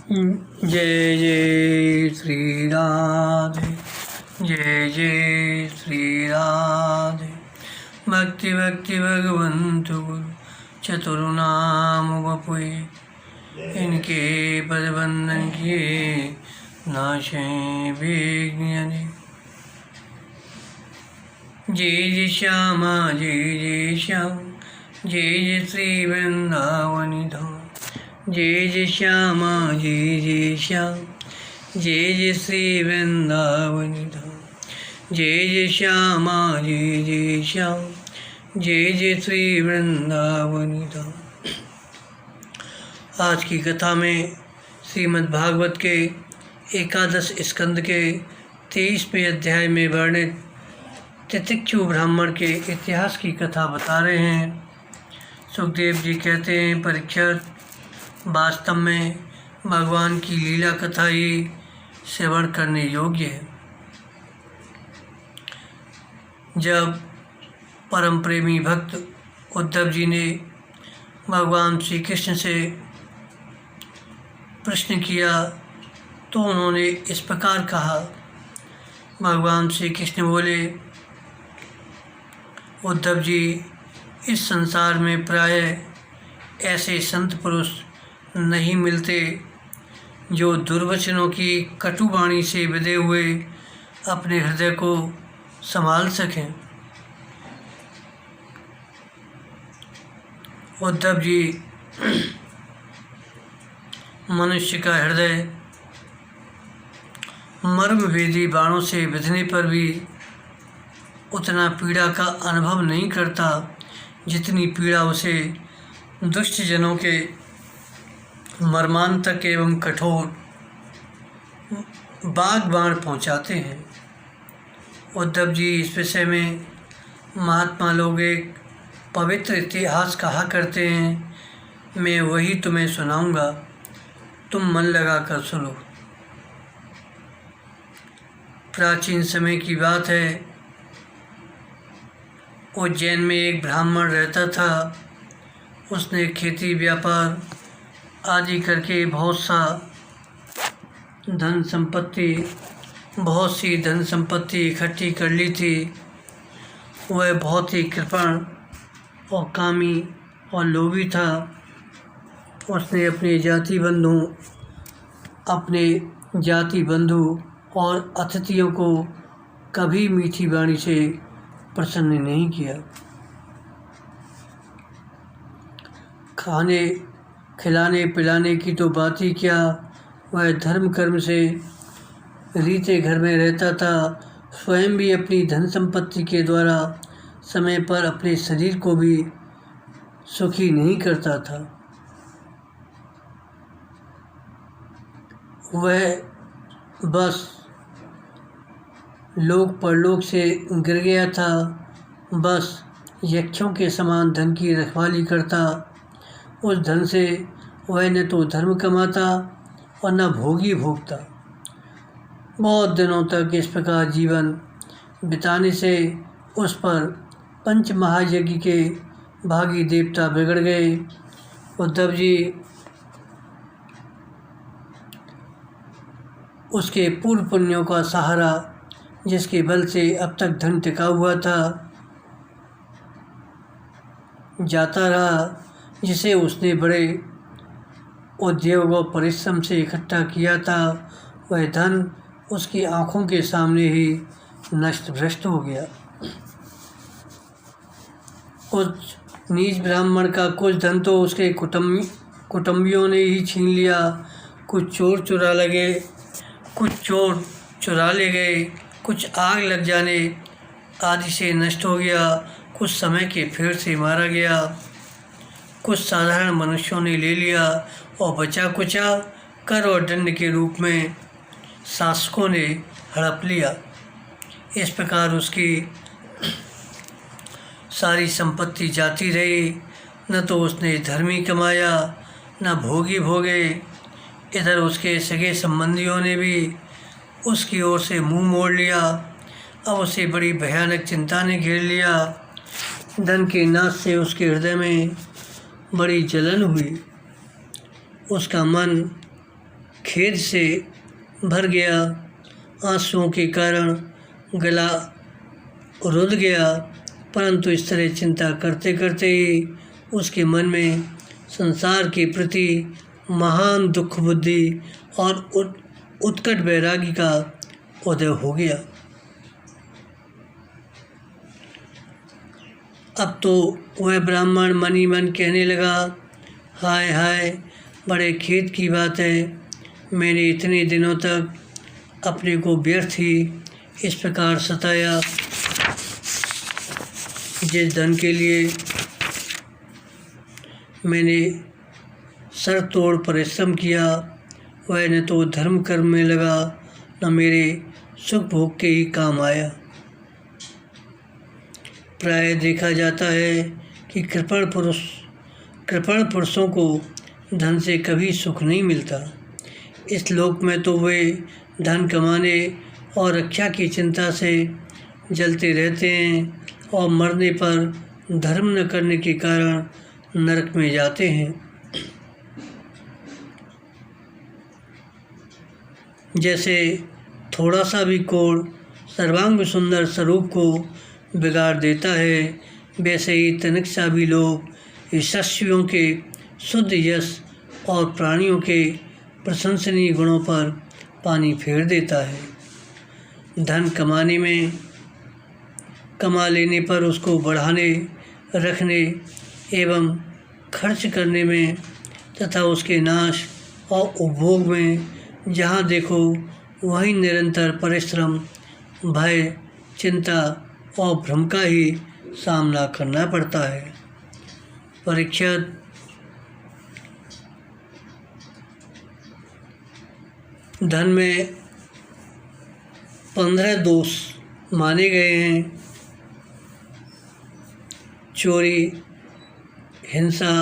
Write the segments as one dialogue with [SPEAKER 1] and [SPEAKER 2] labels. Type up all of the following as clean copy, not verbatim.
[SPEAKER 1] जय जय श्री राधे, जय जय श्री राधे। भक्ति भक्ति भगवंतु गुरु चतुर्नाम वपुए, इनके पदबंधन किए नाशे विघ्न। जय जय श्यामा जय जय श्याम, जय जय श्री वृंदावनी धाम। जय जय श्यामा जय जय श्याम, जय जय श्री वृंदावनी धाम। जय जय श्यामा जय जय श्याम, जय जय श्री वृंदावनी धाम। आज की कथा में श्रीमद् भागवत के एकादश स्कंद के 23वें अध्याय में वर्णित तितिक्षु ब्राह्मण के इतिहास की कथा बता रहे हैं। सुखदेव जी कहते हैं, परीक्षित, वास्तव में भगवान की लीला कथा ही श्रवण करने योग्य है। जब परम प्रेमी भक्त उद्धव जी ने भगवान श्री कृष्ण से प्रश्न किया तो उन्होंने इस प्रकार कहा। भगवान श्री कृष्ण बोले, उद्धव जी, इस संसार में प्रायः ऐसे संत पुरुष नहीं मिलते जो दुर्वचनों की कटुवाणी से विदे हुए अपने हृदय को संभाल सकें। उद्धव जी, मनुष्य का हृदय मर्मभेदी बाणों से विधने पर भी उतना पीड़ा का अनुभव नहीं करता जितनी पीड़ा उसे दुष्ट जनों के मर्मांतक एवं कठोर बाग बाण पहुँचाते हैं। उद्धव जी, इस विषय में महात्मा लोग एक पवित्र इतिहास कहा करते हैं। मैं वही तुम्हें सुनाऊंगा, तुम मन लगा कर सुनो। प्राचीन समय की बात है। उज्जैन में एक ब्राह्मण रहता था। उसने खेती व्यापार आदि करके बहुत सी धन संपत्ति इकट्ठी कर ली थी। वह बहुत ही कृपण और कामी और लोभी था। उसने अपने जाति बंधु और अतिथियों को कभी मीठी वाणी से प्रसन्न नहीं किया। खाने खिलाने पिलाने की तो बात ही क्या, वह धर्म कर्म से रीते घर में रहता था। स्वयं भी अपनी धन संपत्ति के द्वारा समय पर अपने शरीर को भी सुखी नहीं करता था। वह बस लोक परलोक से गिर गया था। बस यक्षों के समान धन की रखवाली करता। उस धन से वह न तो धर्म कमाता और न भोगी भोगता। बहुत दिनों तक इस प्रकार जीवन बिताने से उस पर पंच महायज्ञ के भागी देवता बिगड़ गए। उद्धव जी, उसके पूर्व पुण्यों का सहारा, जिसके बल से अब तक धन टिका हुआ था, जाता रहा। जिसे उसने बड़े उद्योग और परिश्रम से इकट्ठा किया था, वह धन उसकी आँखों के सामने ही नष्ट भ्रष्ट हो गया। उस नीच ब्राह्मण का कुछ धन तो उसके कुटुंबियों ने ही छीन लिया। कुछ चोर चुरा ले गए, कुछ आग लग जाने आदि से नष्ट हो गया, कुछ समय के फेर से मारा गया, कुछ साधारण मनुष्यों ने ले लिया और बचा कुचा कर और दंड के रूप में शासकों ने हड़प लिया। इस प्रकार उसकी सारी संपत्ति जाती रही। न तो उसने धर्मी कमाया, न भोगी भोगे। इधर उसके सगे संबंधियों ने भी उसकी ओर से मुंह मोड़ लिया। अब उसे बड़ी भयानक चिंता ने घेर लिया। धन के नाश से उसके हृदय में बड़ी जलन हुई। उसका मन खेद से भर गया। आंसुओं के कारण गला रुंध गया, परंतु इस तरह चिंता करते करते ही उसके मन में संसार के प्रति महान दुख बुद्धि और उत्कट वैराग्य का उदय हो गया। अब तो वह ब्राह्मण मन ही मन कहने लगा, हाय हाय, बड़े खेद की बात है, मैंने इतने दिनों तक अपने को व्यर्थ ही इस प्रकार सताया। जिस धन के लिए मैंने सर तोड़ परिश्रम किया, वह न तो धर्म कर्म में लगा, न मेरे सुख भोग के ही काम आया। प्राय देखा जाता है कि कृपण पुरुषों को धन से कभी सुख नहीं मिलता। इस लोक में तो वे धन कमाने और रक्षा की चिंता से जलते रहते हैं और मरने पर धर्म न करने के कारण नरक में जाते हैं। जैसे थोड़ा सा भी कोढ़ सर्वांग सुंदर स्वरूप को बिगाड़ देता है, वैसे ही तनिक सा भी लोभ यशस्वियों के शुद्ध यश और प्राणियों के प्रशंसनीय गुणों पर पानी फेर देता है। धन कमा लेने पर उसको बढ़ाने, रखने एवं खर्च करने में तथा उसके नाश और उपभोग में जहाँ देखो वहीं निरंतर परिश्रम, भय, चिंता और भ्रम का ही सामना करना पड़ता है। परीक्षित, धन में 15 दोष माने गए हैं: चोरी, हिंसा,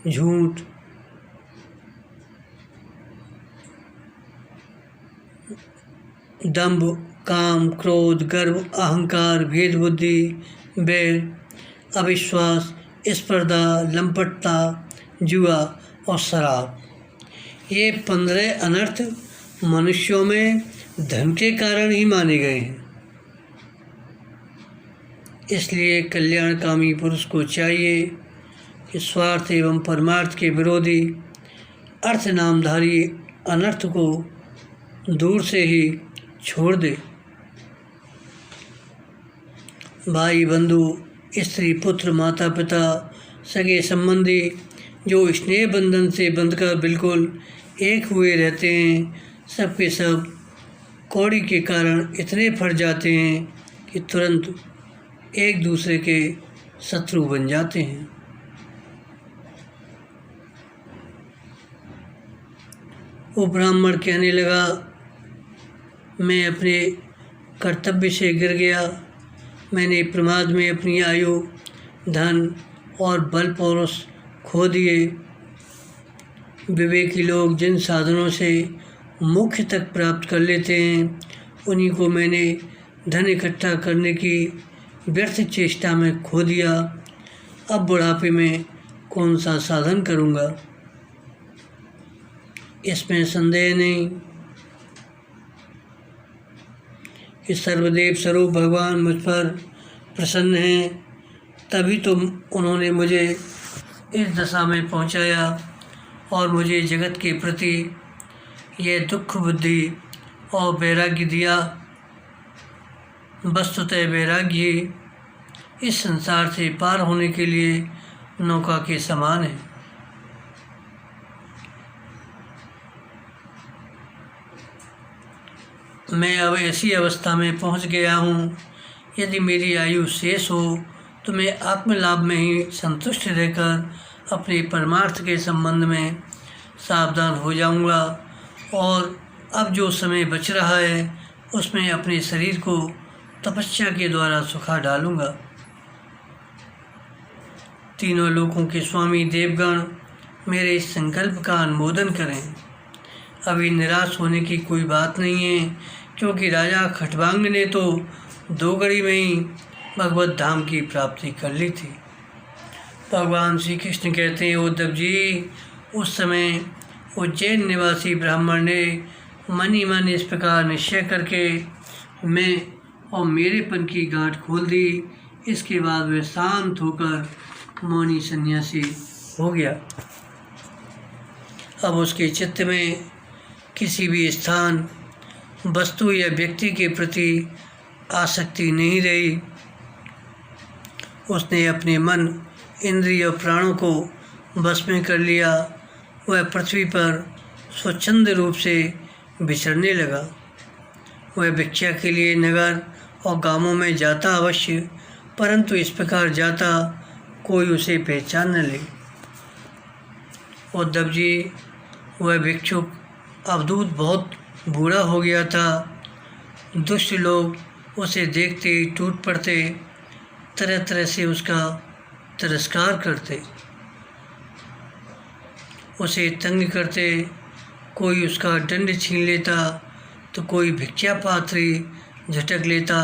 [SPEAKER 1] झूठ, दंभ, काम, क्रोध, गर्व, अहंकार, भेद बुद्धि, बैर, अविश्वास, स्पर्धा, लंपटता, जुआ और शराब। ये 15 अनर्थ मनुष्यों में धन के कारण ही माने गए हैं। इसलिए कल्याणकामी पुरुष को चाहिए कि स्वार्थ एवं परमार्थ के विरोधी अर्थ नामधारी अनर्थ को दूर से ही छोड़ दे। भाई बंधु, स्त्री, पुत्र, माता पिता, सगे संबंधी जो स्नेह बंधन से बंधकर बिल्कुल एक हुए रहते हैं, सब के सब कौड़ी के कारण इतने फट जाते हैं कि तुरंत एक दूसरे के शत्रु बन जाते हैं। वो ब्राह्मण कहने लगा, मैं अपने कर्तव्य से गिर गया। मैंने प्रमाद में अपनी आयु, धन और बल पौरुष खो दिए। विवेकी लोग जिन साधनों से मोक्ष तक प्राप्त कर लेते हैं, उन्हीं को मैंने धन इकट्ठा करने की व्यर्थ चेष्टा में खो दिया। अब बुढ़ापे में कौन सा साधन करूँगा, इसमें संदेह नहीं कि सर्वदेव स्वरूप भगवान मुझ पर प्रसन्न हैं। तभी तो उन्होंने मुझे इस दशा में पहुंचाया और मुझे जगत के प्रति यह दुख बुद्धि और वैराग्य दिया। वस्तुतः वैराग्य इस संसार से पार होने के लिए नौका के समान है। मैं अब ऐसी अवस्था में पहुंच गया हूँ, यदि मेरी आयु शेष हो तो मैं आत्मलाभ में ही संतुष्ट रहकर अपने परमार्थ के संबंध में सावधान हो जाऊंगा और अब जो समय बच रहा है उसमें अपने शरीर को तपस्या के द्वारा सुखा डालूंगा। तीनों लोकों के स्वामी देवगण मेरे इस संकल्प का अनुमोदन करें। अभी निराश होने की कोई बात नहीं है, क्योंकि राजा खटवांग ने तो 2 घड़ी में ही भगवत धाम की प्राप्ति कर ली थी। भगवान श्री कृष्ण कहते हैं, उद्धव जी, उस समय उज्जैन निवासी ब्राह्मण ने मन ही मन इस प्रकार निश्चय करके मैं और मेरेपन की गांठ खोल दी। इसके बाद वह शांत होकर मौनी सन्यासी हो गया। अब उसके चित्त में किसी भी स्थान, वस्तु या व्यक्ति के प्रति आसक्ति नहीं रही। उसने अपने मन, इंद्रिय और प्राणों को बस में कर लिया। वह पृथ्वी पर स्वच्छंद रूप से विचरने लगा। वह भिक्षा के लिए नगर और गांवों में जाता अवश्य, परंतु इस प्रकार जाता कोई उसे पहचान न ले। उद्धव जी, वह भिक्षुक अवधूत बहुत बूढ़ा हो गया था। दुष्ट लोग उसे देखते ही टूट पड़ते, तरह तरह से उसका तिरस्कार करते, उसे तंग करते। कोई उसका दंड छीन लेता तो कोई भिक्षा पात्री झटक लेता,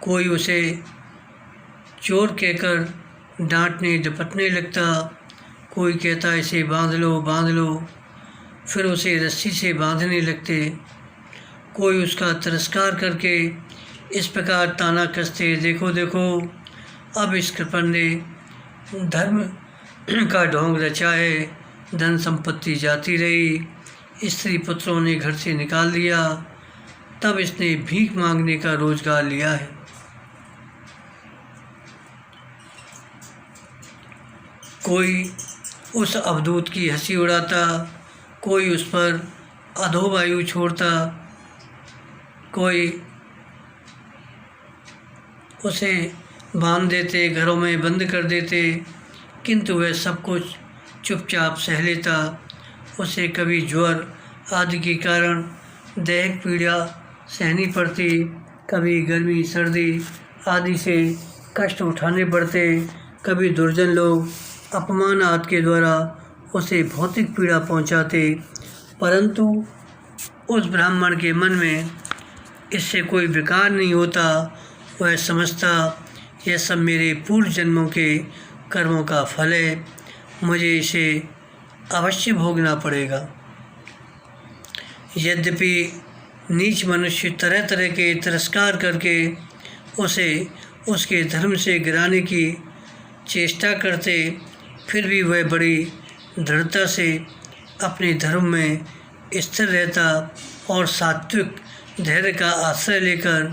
[SPEAKER 1] कोई उसे चोर कहकर डांटने डपटने लगता, कोई कहता इसे बांध लो बांध लो, फिर उसे रस्सी से बांधने लगते। कोई उसका तिरस्कार करके इस प्रकार ताना कसते, देखो देखो अब इस कृपण ने धर्म का ढोंग रचा है, धन संपत्ति जाती रही, स्त्री पुत्रों ने घर से निकाल दिया, तब इसने भीख मांगने का रोजगार लिया है। कोई उस अवधूत की हंसी उड़ाता, कोई उस पर अधोवायु छोड़ता, कोई उसे बांध देते, घरों में बंद कर देते, किंतु वह सब कुछ चुपचाप सह लेता। उसे कभी ज्वर आदि के कारण दैहिक पीड़ा सहनी पड़ती, कभी गर्मी सर्दी आदि से कष्ट उठाने पड़ते, कभी दुर्जन लोग अपमान आदि के द्वारा उसे भौतिक पीड़ा पहुंचाते, परंतु उस ब्राह्मण के मन में इससे कोई विकार नहीं होता। वह समझता यह सब मेरे पूर्व जन्मों के कर्मों का फल है, मुझे इसे अवश्य भोगना पड़ेगा। यद्यपि नीच मनुष्य तरह तरह के तिरस्कार करके उसे उसके धर्म से गिराने की चेष्टा करते, फिर भी वह बड़ी दृढ़ता से अपने धर्म में स्थिर रहता और सात्विक धैर्य का आश्रय लेकर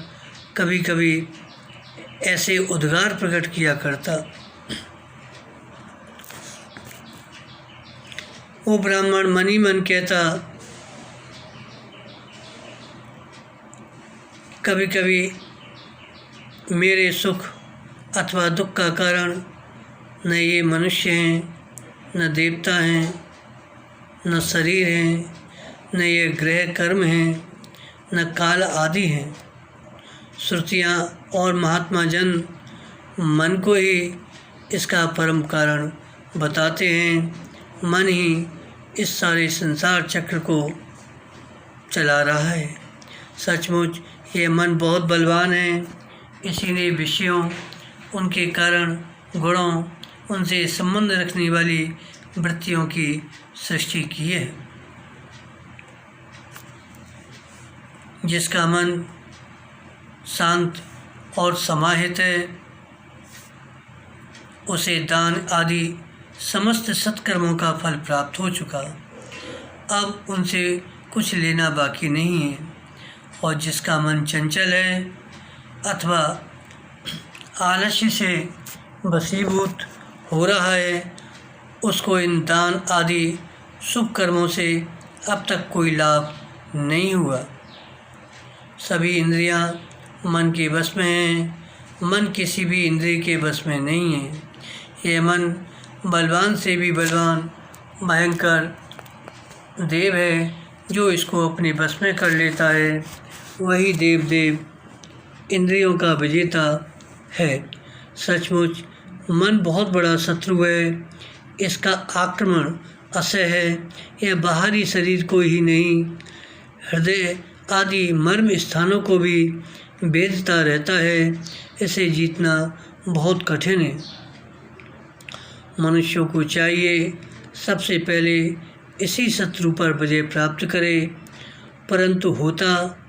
[SPEAKER 1] कभी कभी ऐसे उद्गार प्रकट किया करता। वो ब्राह्मण मन ही मन कहता, कभी कभी मेरे सुख अथवा दुख का कारण न ये मनुष्य हैं, न देवता हैं, न शरीर हैं, न ये ग्रह कर्म हैं, न काल आदि हैं। श्रुतियाँ और महात्मा जन मन को ही इसका परम कारण बताते हैं। मन ही इस सारे संसार चक्र को चला रहा है। सचमुच ये मन बहुत बलवान है। इसी ने विषयों, उनके कारण, गुणों, उनसे संबंध रखने वाली वृत्तियों की सृष्टि की है। जिसका मन शांत और समाहित है, उसे दान आदि समस्त सत्कर्मों का फल प्राप्त हो चुका, अब उनसे कुछ लेना बाकी नहीं है। और जिसका मन चंचल है अथवा आलस्य से वशीभूत हो रहा है, उसको इन दान आदि शुभ कर्मों से अब तक कोई लाभ नहीं हुआ। सभी इंद्रियां मन के वश में हैं, मन किसी भी इंद्रिय के वश में नहीं है। यह मन बलवान से भी बलवान भयंकर देव है, जो इसको अपने वश में कर लेता है, वही देव इंद्रियों का विजेता है। सचमुच मन बहुत बड़ा शत्रु है। इसका आक्रमण असह्य है। यह बाहरी शरीर को ही नहीं, हृदय आदि मर्म स्थानों को भी भेदता रहता है। इसे जीतना बहुत कठिन है। मनुष्यों को चाहिए सबसे पहले इसी शत्रु पर विजय प्राप्त करे। परंतु होता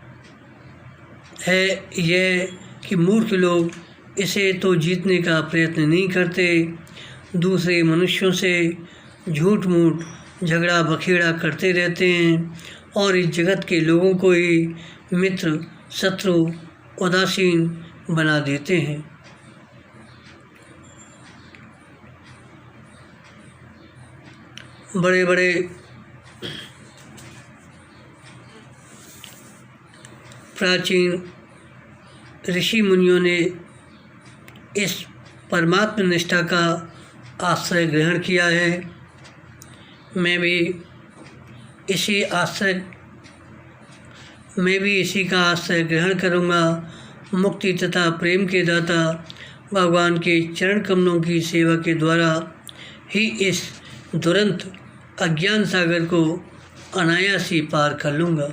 [SPEAKER 1] है यह कि मूर्ख लोग इसे तो जीतने का प्रयत्न नहीं करते, दूसरे मनुष्यों से झूठ मूठ झगड़ा बखेड़ा करते रहते हैं और इस जगत के लोगों को ही मित्र शत्रु उदासीन बना देते हैं। बड़े बड़े प्राचीन ऋषि मुनियों ने इस परमात्म निष्ठा का आश्रय ग्रहण किया है। मैं भी इसी का आश्रय ग्रहण करूँगा। मुक्ति तथा प्रेम के दाता भगवान के चरण कमलों की सेवा के द्वारा ही इस दुरंत अज्ञान सागर को अनायास ही पार कर लूँगा।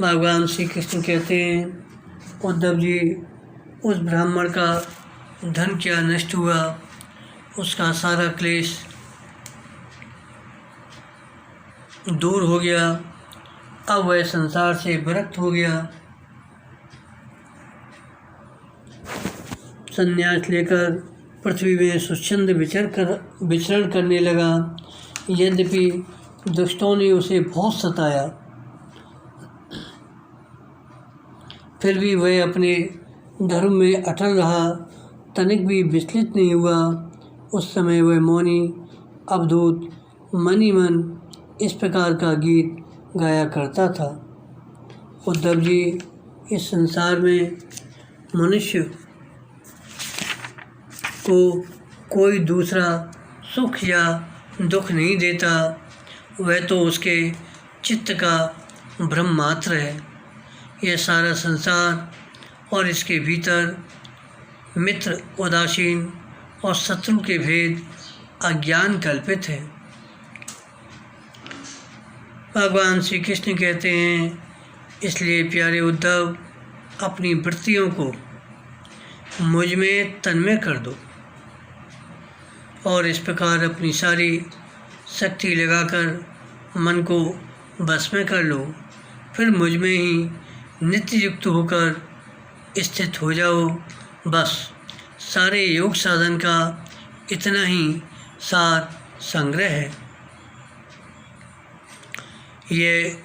[SPEAKER 1] भगवान श्री कृष्ण कहते हैं, उद्धव जी, उस ब्राह्मण का धन क्या नष्ट हुआ, उसका सारा क्लेश दूर हो गया, अब वह संसार से विरक्त हो गया, संन्यास लेकर पृथ्वी में स्वच्छंद विचरण करने लगा। यद्यपि दुष्टों ने उसे बहुत सताया, फिर भी वह अपने धर्म में अटल रहा, तनिक भी विचलित नहीं हुआ। उस समय वह मौनी अवधूत मनी मन इस प्रकार का गीत गाया करता था। उद्धव जी, इस संसार में मनुष्य को कोई दूसरा सुख या दुख नहीं देता, वह तो उसके चित्त का भ्रम मात्र है। यह सारा संसार और इसके भीतर मित्र उदासीन और शत्रु के भेद अज्ञान कल्पित है। भगवान श्री कृष्ण कहते हैं, इसलिए प्यारे उद्धव, अपनी वृत्तियों को मुझ में तन्मय कर दो और इस प्रकार अपनी सारी शक्ति लगाकर मन को बस में कर लो। फिर मुझ में ही नित्य युक्त होकर स्थित हो जाओ। बस सारे योग साधन का इतना ही सार संग्रह है। ये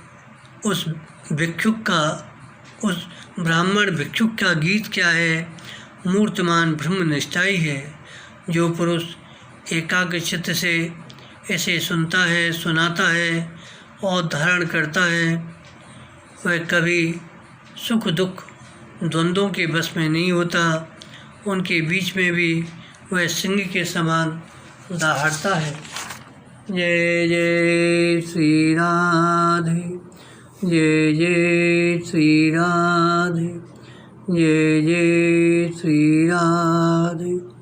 [SPEAKER 1] उस ब्राह्मण भिक्षुक का गीत क्या है? मूर्तमान ब्रह्मनिष्ठा ही है। जो पुरुष एकाग्र चित्त से इसे सुनता है, सुनाता है और धारण करता है, वह कभी सुख दुख द्वंद्वों के बस में नहीं होता। उनके बीच में भी वह सिंह के समान दहाड़ता है। जय जय श्री राधे, जय जय श्री राधे, जय जय श्री राधे।